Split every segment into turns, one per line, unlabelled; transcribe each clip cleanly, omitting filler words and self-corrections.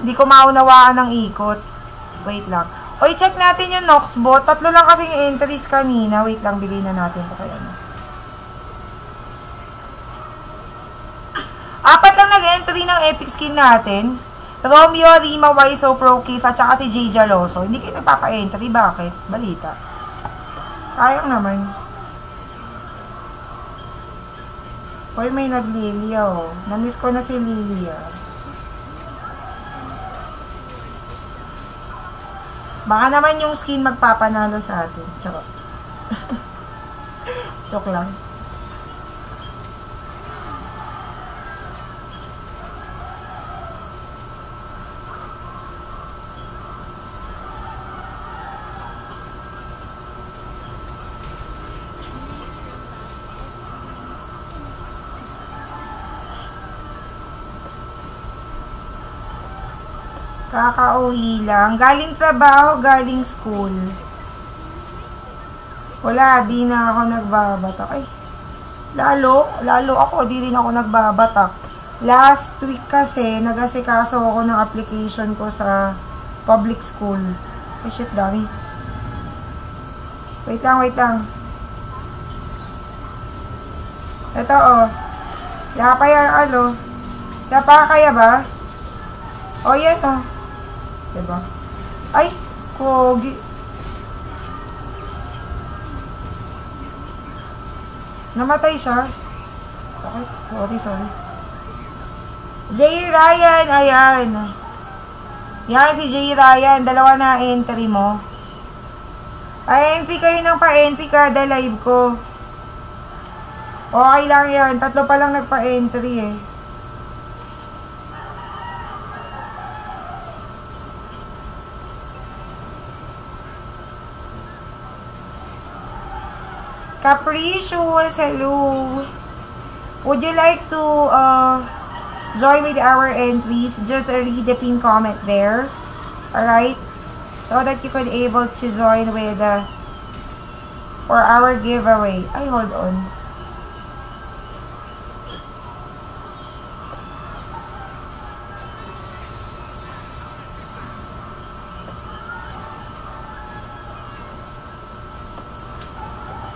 Hindi ko maunawaan ng ikot. Wait lang. Oy, check natin yung Noxbot. 3 lang kasi yung entries kanina. Wait lang, bigay na natin ito kaya. 4 lang nag-entry ng epic skin natin. Romeo, Rima, Waiso, Pro Keith, at saka si Jay Jaloso. Hindi kayo nagpapa-entry. Bakit? Balita. Sayang naman. Hoy, may nag-Lilia, oh. Namiss ko na si Lilia. Baka naman yung skin magpapanalo sa atin. Charot. Joke lang. Kakauwi lang. Galing trabaho, galing school. Wala, di na ako nagbabatak. Ay, lalo ako, di rin ako nagbabatak. Last week kasi, nag-asikaso ako ng application ko sa public school. Ay, shit, dami. Wait lang. Ito, oh. Kaya ano. Sa pa kaya ba? Oh, yan, oh. Diba? Ay, kogi. Namatay siya. Sakit. Sorry. Jay Ryan, ayan. Yan si Jay Ryan. 2 na entry mo. Pa-entry kayo ng pa-entry kada live ko. Okay lang yan. 3 pa lang nagpa-entry eh. Capricious, hello. Would you like to join with our entries? Just read the pin comment there. Alright? So that you could able to join with for our giveaway. Ay, hold on.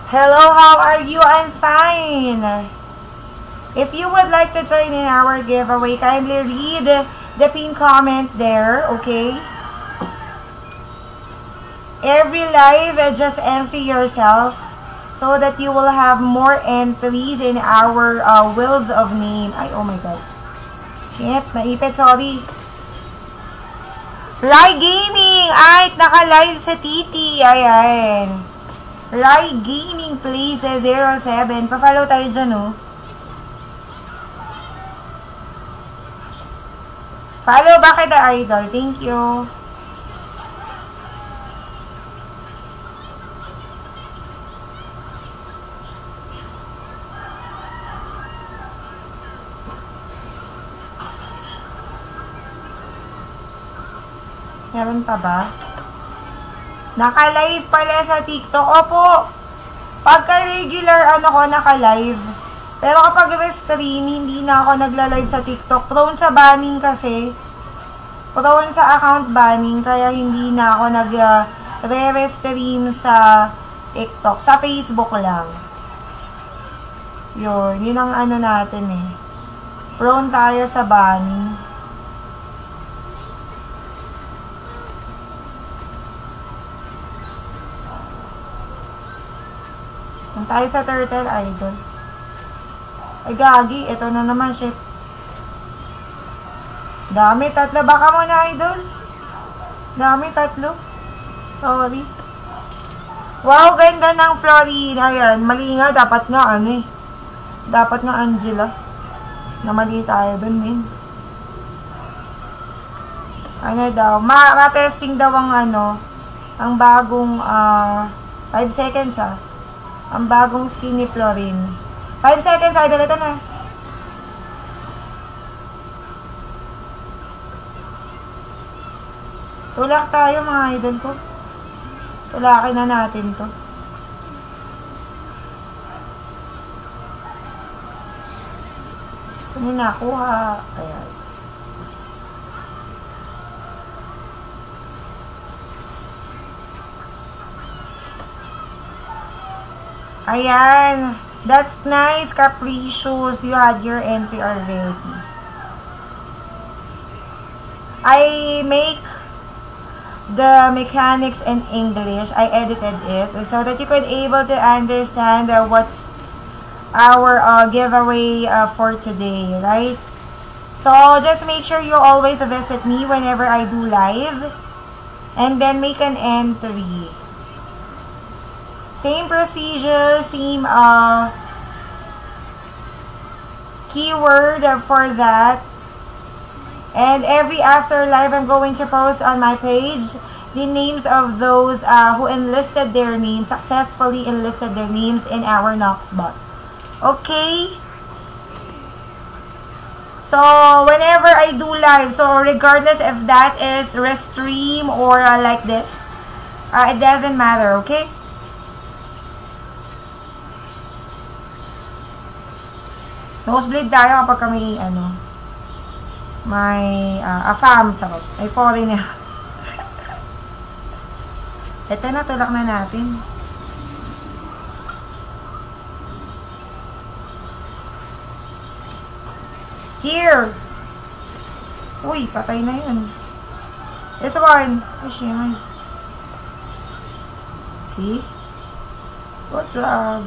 Hello, how are you? I'm fine. If you would like to join in our giveaway, kindly read the pin comment there, okay? Every live, just entry yourself so that you will have more entries in our Wheels of Name. Ay, oh my God. Shit, naipit, sorry. Rai Gaming! Ay, naka-live sa Titi. Ayan. Rai Gaming please 07. Pa-follow tayo dyan, oh. Follow ba kita, idol? Thank you. Meron pa ba? Naka-live pala sa TikTok. Opo. Pagka regular, ko, naka-live. Pero kapag restream, hindi na ako nagla-live sa TikTok. Prone sa banning kasi. Prone sa account banning. Kaya hindi na ako nag-re-restream sa TikTok. Sa Facebook lang. Yun ang ano natin eh. Prone tayo sa banning. Tayo sa Turtle Idol. Ay, gagi. Ito na naman, shit. Dami, 3. Baka mo na, Idol. Dami, 3. Sorry. Wow, ganda ng Florina. Ayan, mali nga. Dapat nga, ano eh. Dapat nga, Angela. Na mali tayo dun, min. Ano daw. Ma-testing daw ang ang bagong, 5 seconds, ang bagong skin ni Florine. 5 seconds, idol. Ito na. Tulak tayo, mga idol ko. Tulakin na natin to. Ito na nakuha. Ayan. Ayan. That's nice, Capricious. You had your entry already. I make the mechanics in English. I edited it so that you could able to understand what's our giveaway for today, right? So just make sure you always visit me whenever I do live and then make an entry. Same procedure, same keyword for that. And every after live, I'm going to post on my page the names of those who enlisted their names, successfully enlisted their names in our Noxbot. Okay? So, whenever I do live, so regardless if that is restream or like this, it doesn't matter, okay? Nosebleed tayo kapag kami, may AFAM, charot. May foreigner. Ito na, tulak na natin. Here! Uy, patay na yun. This one. Ay, shimay. See? What's up?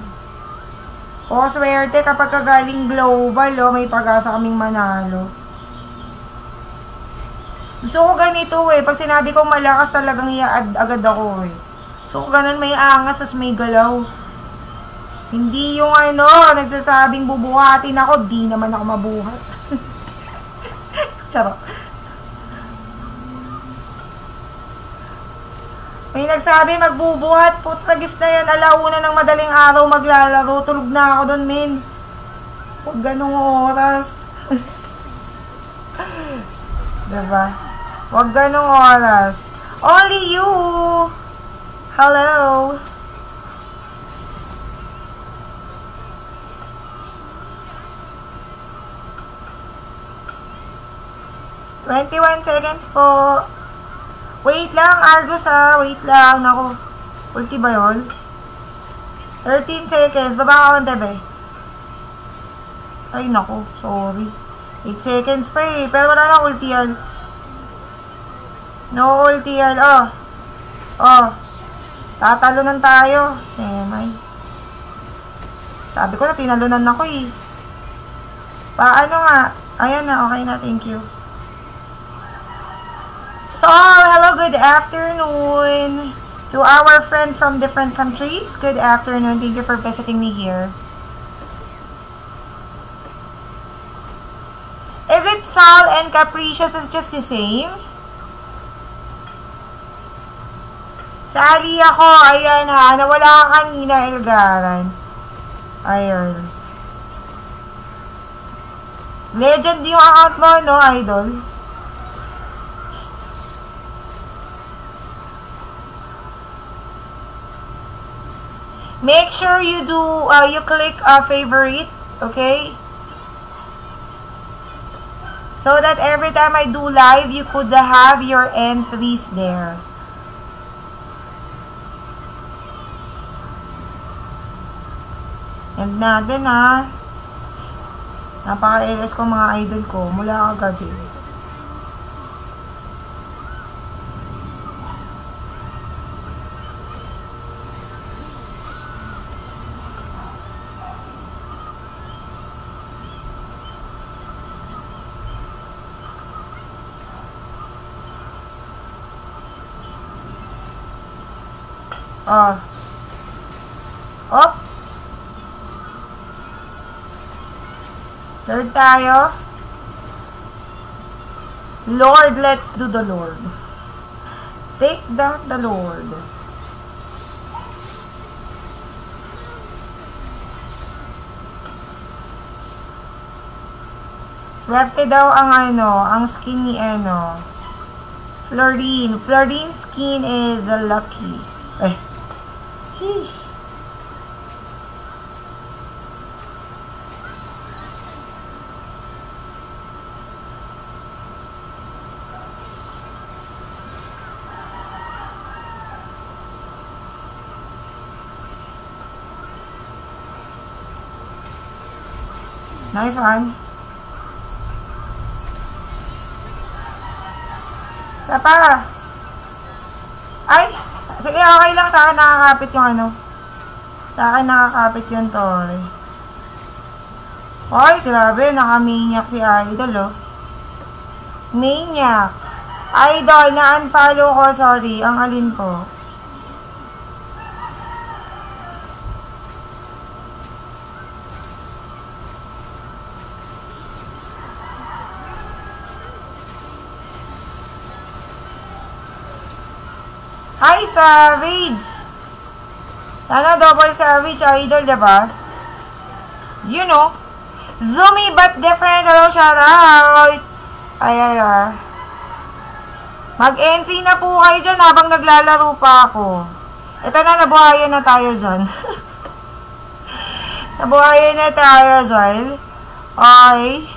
O, swerte kapag kagaling global, may pag-asa kaming manalo. Gusto ko ganito pag sinabi kong malakas talagang i-add agad ako So, ganun may angas, tas may galaw. Hindi yung nagsasabing bubuhatin ako, di naman ako mabuhat. Charot. May nagsabi magbubuhat, putagis na yan, alauna ng madaling araw maglalaro, tulog na ako dun, men. Huwag ganung oras. Diba? Huwag ganung oras. Only you! Hello! "21 seconds po." Wait lang, Argus wait lang. Naku. Ulti ba yun? 13 seconds. Baba ka ang tabi. Ay, naku. Sorry. 8 seconds pa pero wala na ulti yan. No ulti yan. Tatalunan tayo. Semay. Sabi ko na, tinalunan ako Paano nga? Ayan na, okay na. Thank you. So, hello, good afternoon. To our friend from different countries, good afternoon. Thank you for visiting me here. Is it Sal and Capricious is just the same? Sali ako, ayan nawala ka kanina, Elgaran. Ayun. Legend yung account mo, no, idol? Make sure you do, you click favorite, okay? So that every time I do live, you could have your entries there. And natin napaka-LS ko mga idol ko mula kagabi. Op. Third tayo. Lord, let's do the Lord. Take down the Lord. Swerte daw ang skin ni Florine. Florine's skin is lucky. Sheesh. Nice one. Isa pa. Ay! Sige, okay lang. Sa akin nakakapit yung ano. Sa akin nakakapit yung Tori. Ay, grabe. Naka-maniac si Idol, oh. Maniac. Idol, na-unfollow ko. Sorry. Ang alin ko. Hi, Savage! Sana double Savage, Idol, diba? You know. Zoomy but different. Hello, shout out! Ayan ah. Mag-entry na po kayo dyan habang naglalaro pa ako. Ito na, nabuhayan na tayo dyan. Nabuhayan na tayo dyan. Okay.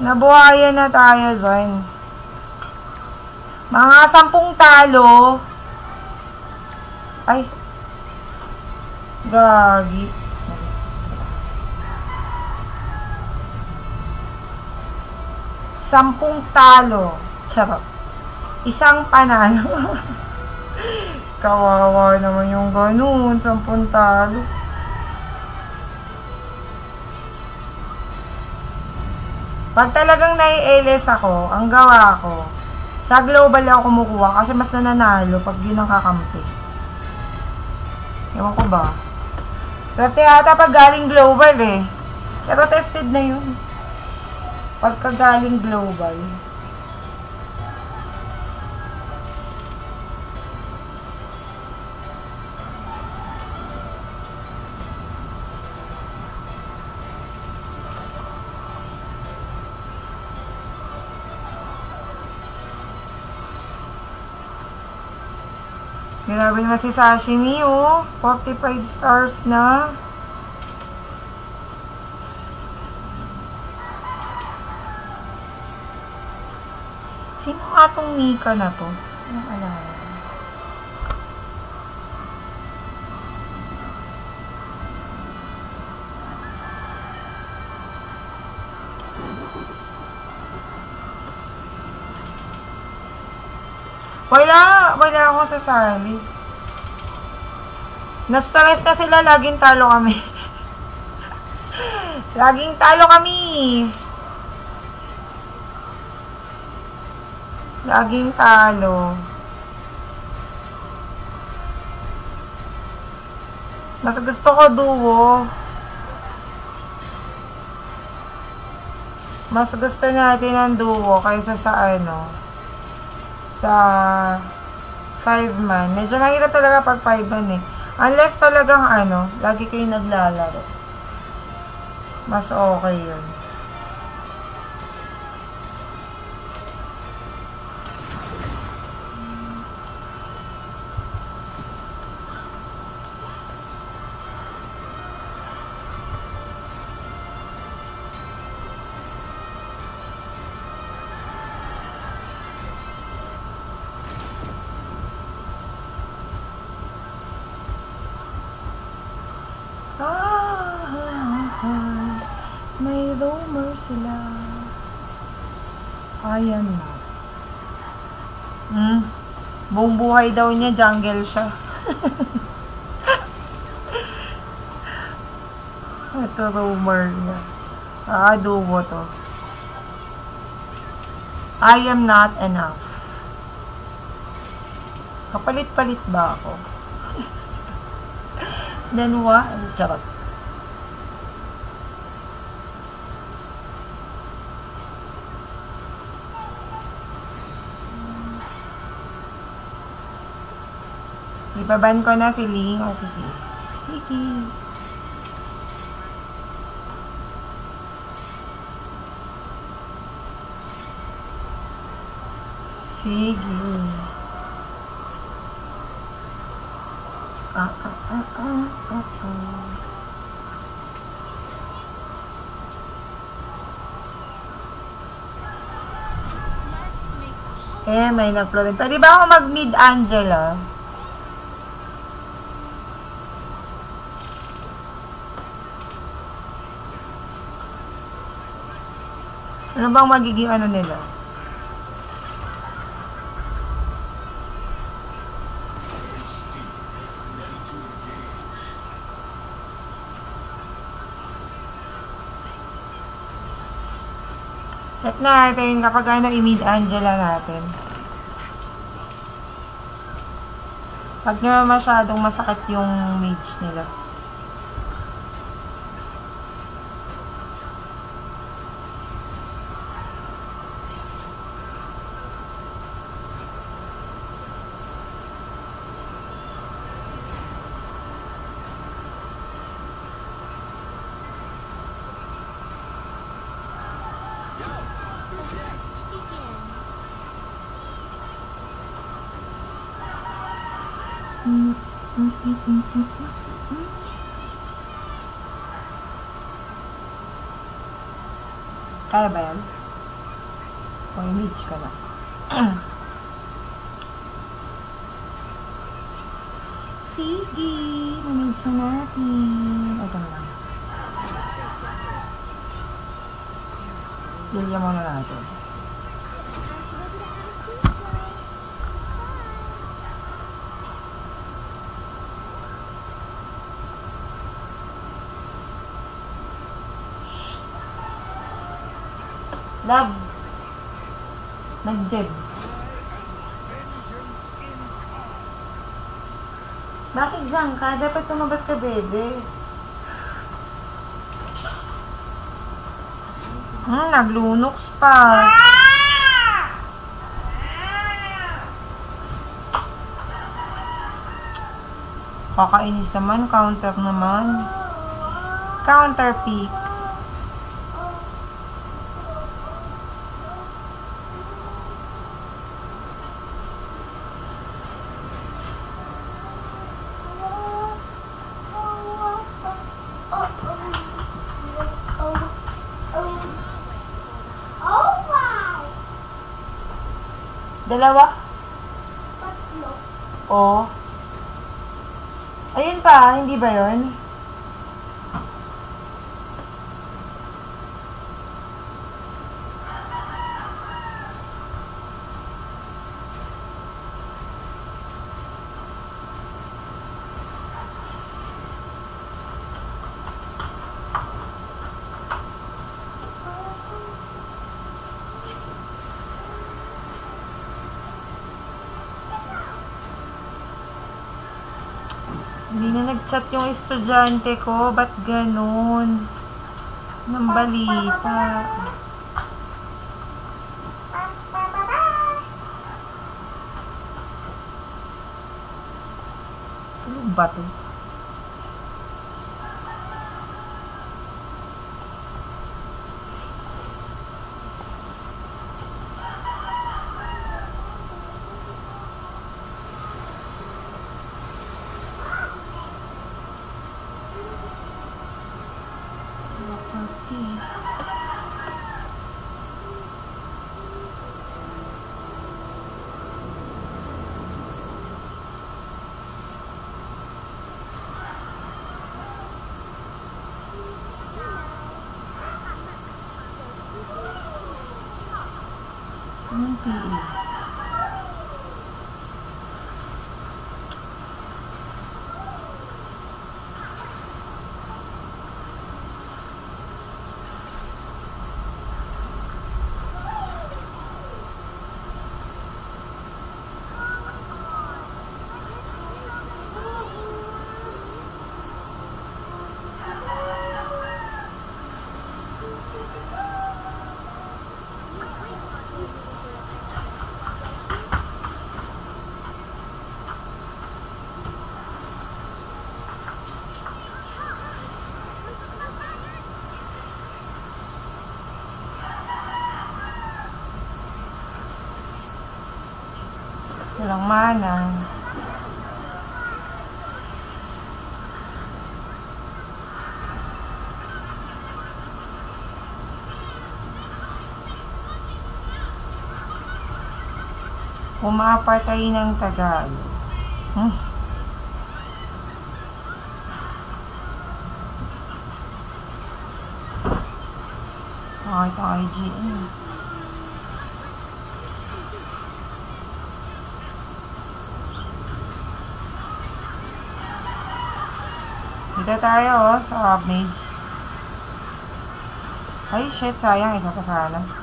Nabuhayan na tayo dyan. Mga 10 talo. Ay. Gagi. 10 talo. Charot. Isang panalo. Kawawa naman yung ganun. 10 talo. Pag talagang nai-LS ako, ang gawa ko, sa global ako kumukuha kasi mas nananalo pag yun ang kakampi. Ewan ko ba? Swerte yata pag galing global eh. Pero tested na yun. Pagka galing global. Grabe naman si Sashimi, oh. 45 stars na. Sino nga tong Mika na to? Anong alala? Wala akong sasali. Na-stress na sila, laging talo kami. Laging talo kami. Laging talo. Mas gusto ko duo. Mas gusto natin ang duo kaysa sa ano. Sa 5-man. Medyo mahirap talaga pag 5-man eh. Unless talagang ano, lagi kayo naglalaro. Mas okay yun. May roamer sila. Ayan na. Buong buhay daw niya, jungle siya. Ito roamer niya. Duo to. I am not enough. Kapalit-palit ba ako? Then what? Charot. Ipaban ko na si Ling. O sige. Sige. Sige. May nag-flow. Pwede ba ako mag-mid Angela? Ano bang magiging ano nila? Check natin kapag ano i-mid Angela natin. Pag naman masyadong masakit yung mage nila. Kaya ba yan? O image ka na. Sige, image na natin. Ito na lang. Lilya muna natin. Love. Nag-jebs. Bakit dyan ka? Dapat tumabas ka, bebe. Naglunoks pa. Kakainis naman. Counter naman. Counter pick. Dalawa? Tatlo. Oo. Ayun pa, hindi ba yun? Hindi na nag-chat yung estudyante ko. Ba't ganun? Nang balita. Ano ba ito? Anong PE? Walang mana. Pumapatay ng tagal. Nakakita ang IGN. Dito tayo sa mage. Ay shit, sayang. Isa pa sana.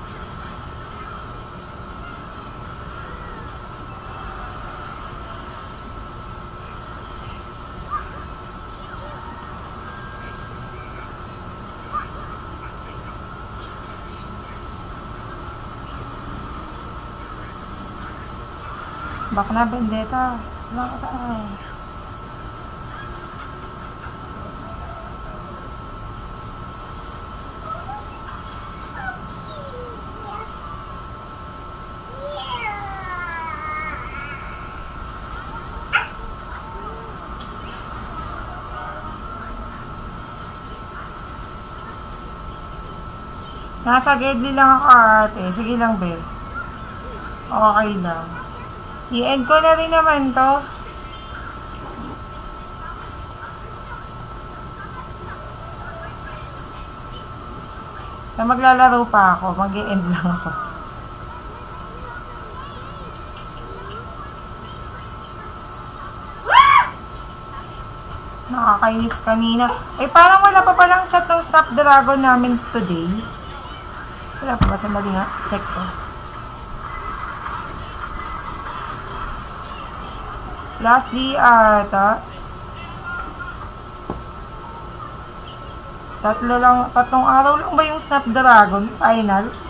Bak na, Vendetta. Wala ka saan. Nasa Gedli lang ako ate. Sige lang, be. Okay lang. I-end ko na rin naman to. Na maglalaro pa ako. Mag-i-end lang ako. Nakakainis kanina. Eh, parang wala pa palang chat ng Snapdragon namin today. Wala pa ba sa mali nga? Check ko. Last day ata. Tatlong araw lang ba yung Snapdragon Finals?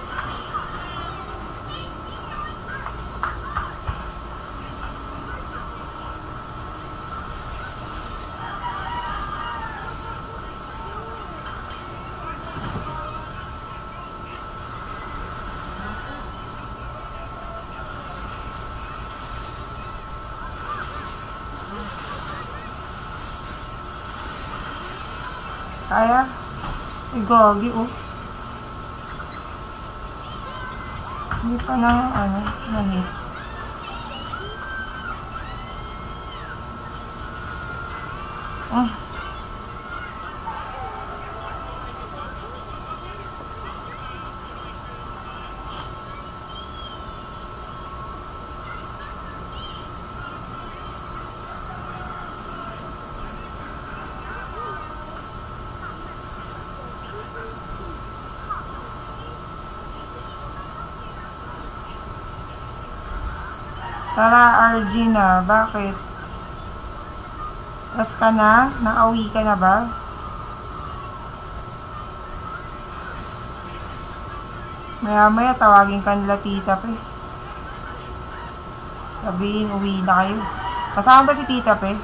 Kaya? Ay, gagi, oh. Hindi pa na, na-hit. Tara, RG na. Bakit? Tas ka na? Nakauwi ka na ba? Maya-maya, tawagin ka nila tita pe. Sabihin, uwi na kayo. Kasama ba si tita pe?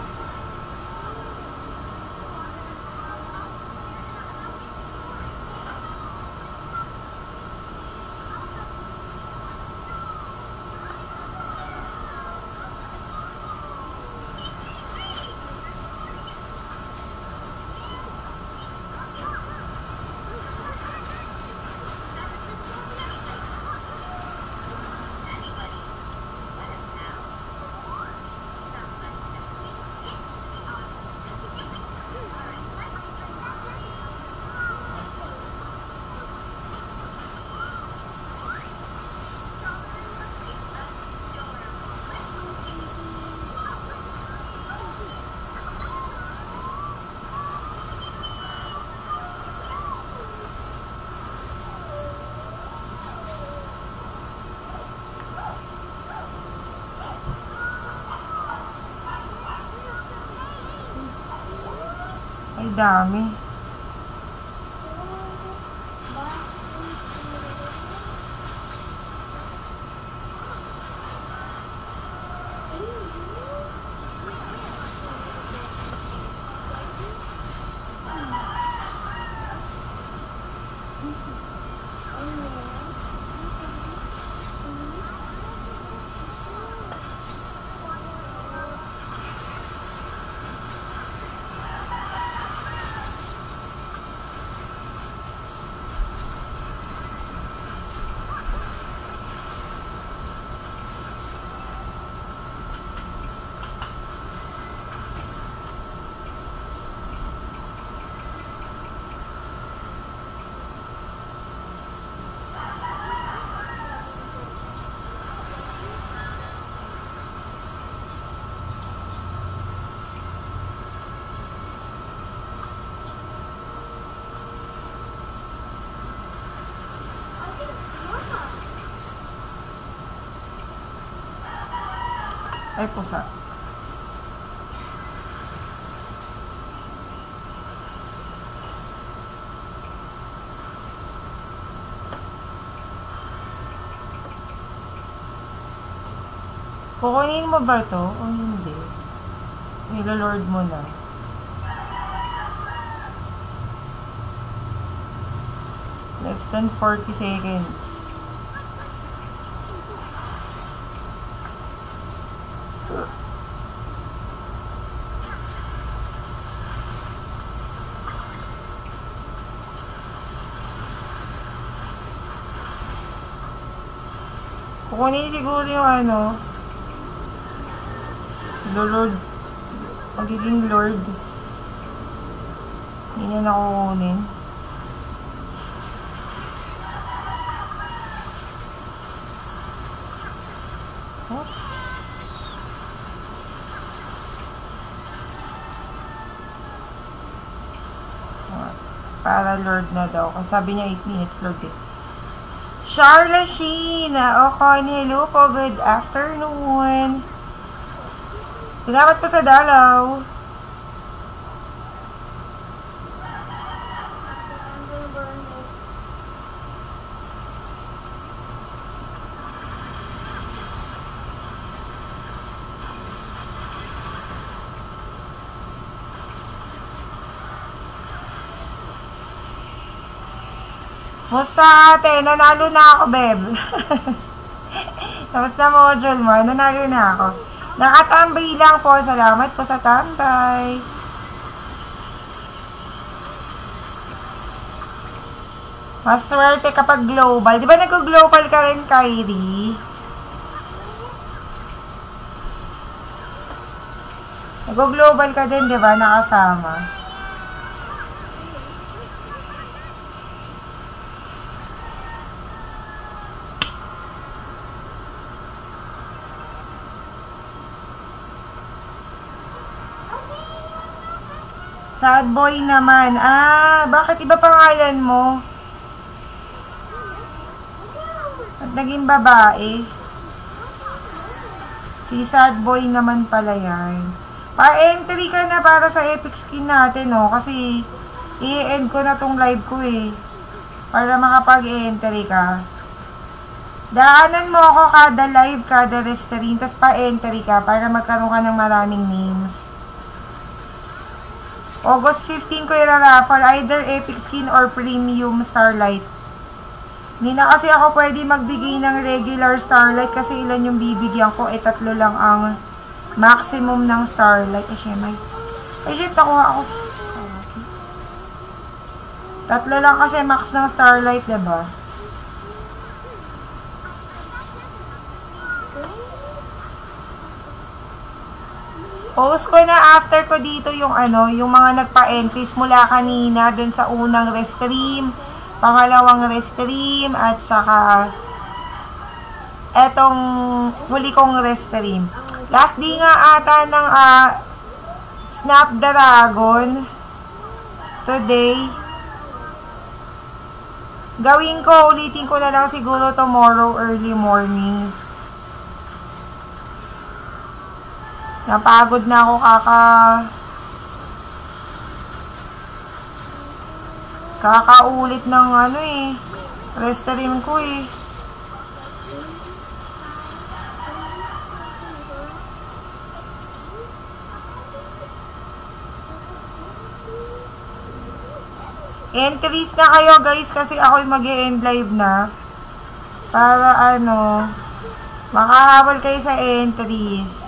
Ay, dami. Ay, pusa. Kukunin mo ba ito? O hindi? Nilolord mo na. Less than 40 seconds. Kukunin siguro yung ano, Lord, magiging Lord. Hindi niya nakukunin. Oh. Para Lord na daw. Kasi sabi niya 8 minutes Lord eh. Charla Sheen, okay, hello po, good afternoon. Salamat po sa dalaw. Musta ate? Nanalo na ako, beb. Tapos na module mo, nanalo na ako. Nakatambay lang po. Salamat po sa tambay. Mas swerte kapag global. Di ba nag-global ka rin, Kyrie? Nag-global ka din, di ba? Nakasama. Sad boy naman. Ah, bakit iba pangalan mo? At naging babae. Si sad boy naman pala yan. Pa-entry ka na para sa epic skin natin, no? Kasi i-end ko na tong live ko eh. Para makapag-entry ka. Daanan mo ako kada live, kada restream, tas pa-entry ka para magkaroon ka ng maraming names. August 15 ko i-raffle, either epic skin or premium starlight. Hindi na kasi ako pwede magbigay ng regular starlight kasi ilan yung bibigyan ko. 3 lang ang maximum ng starlight. Shit, nakuha ako. 3 lang kasi max ng starlight, diba? Post ko na after ko dito yung ano, yung mga nagpa-entries mula kanina dun sa unang restream, pangalawang restream, at saka etong huli kong restream. Last day nga ata ng Snapdragon today. Gawin ko, ulitin ko na lang siguro tomorrow early morning. Napagod na ako kakaulit ng ano eh. Restream ko eh. Entries na kayo guys kasi ako'y mag-e-end live na. Para ano, makahabol kayo sa entries.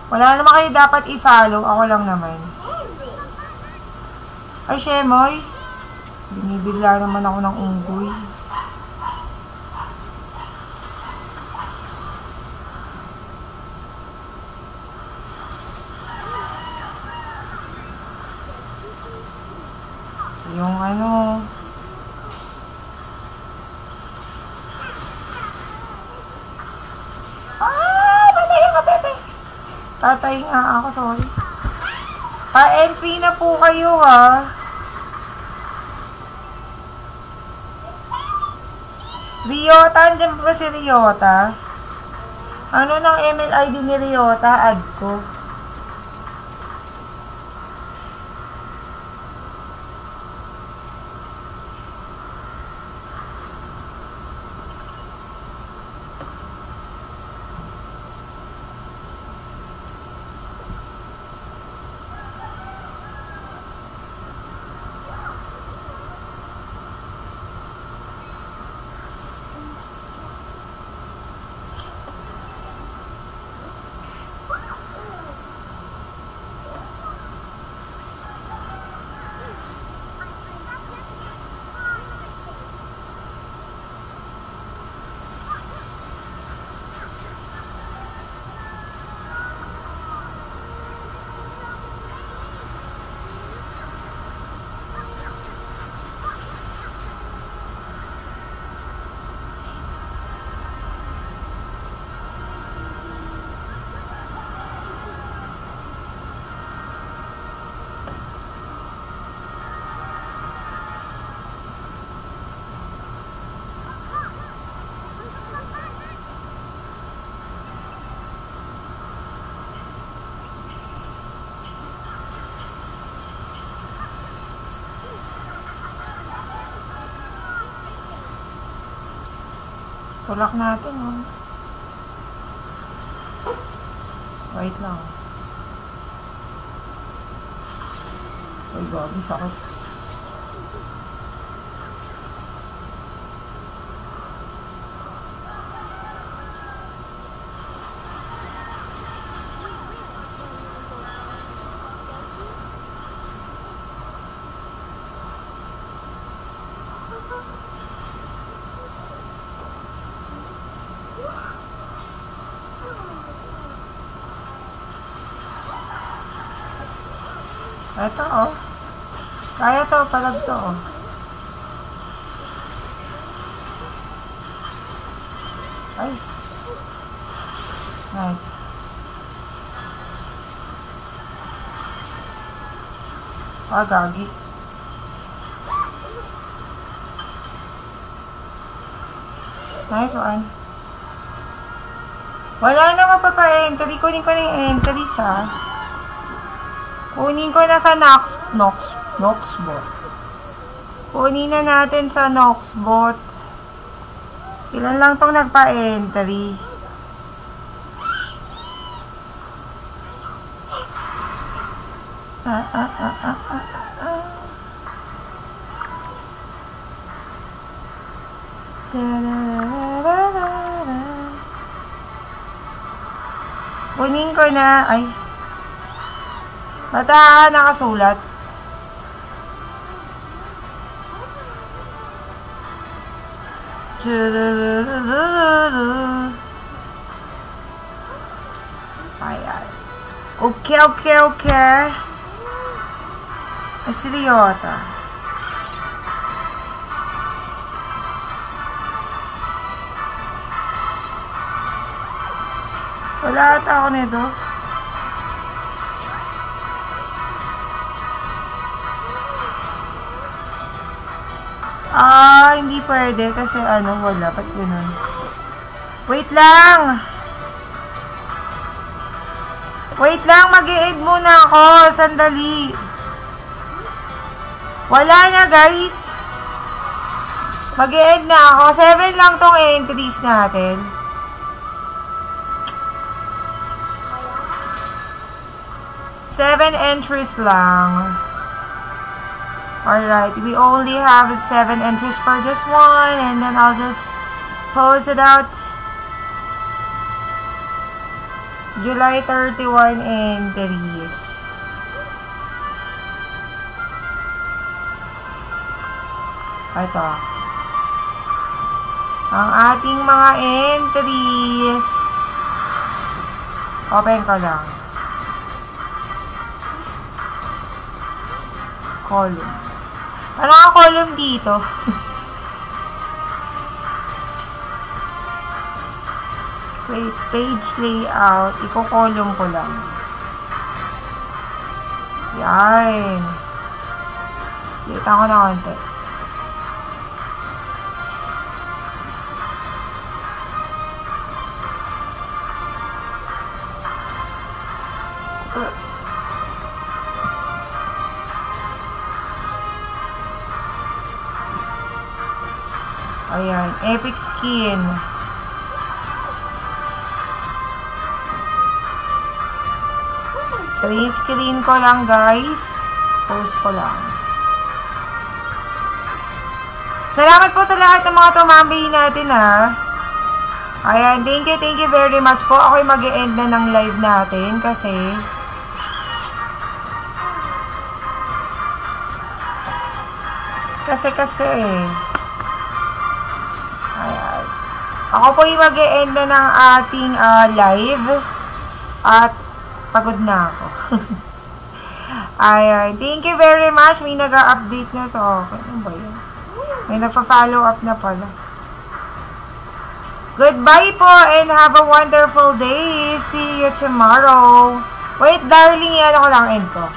Wala naman kayo dapat i-follow. Ako lang naman. Ay, Shemoy. Binibigla naman ako ng unggoy. Yung ano... Tatay nga ako, sorry. Pa-entry na po kayo, ha. Riota, andyan ba si Riota? Ano ng email ID ni Ryota? Add ko. Tulak natin, oh. Wait lang. Ay, gabi, sakit. Ito, oh. Kaya to, palag to, oh. Nice. Nice. Ah, gagi. Nice one. Wala na mapapa-entry. Kunin ko na yung entries, ha. Kunin ko na sa Noxbot. Kunin na natin sa Noxbot. Ilan lang tong nagpa-entry. Kunin ko na. Ay. Bata, nakasulat. Ayan. Okay. Ay, si Ryota. Wala ata ako nito. Ah, hindi pwede kasi ano, wala. Ba't ganun? Wait lang! Wait lang, mag-e-end muna ako. Sandali. Wala na, guys. Mag-e-end na ako. 7 lang tong entries natin. Seven entries lang. Alright, we only have 7 entries for this one, and then I'll just post it out. July 31 entries. Ito. Ang ating mga entries. Open ko lang. Column. Ano ang column dito? Wait, page layout. Iko-column ko lang. Yan. Slita ko na konti. Ayan, epic skin. Screen ko lang, guys. Post ko lang. Salamat po sa lahat ng mga tumambay natin, ha. Ayan, thank you very much po. Ako'y mag-e-end na ng live natin kasi ayan. Ako po yung mag-e-end na ng ating live at pagod na ako. Ayan, thank you very much. May nag-update na sa akin. Ano ba yun? May nagpa-follow up na pala. Goodbye po and have a wonderful day. See you tomorrow. Wait, darling, yan ako lang end ko.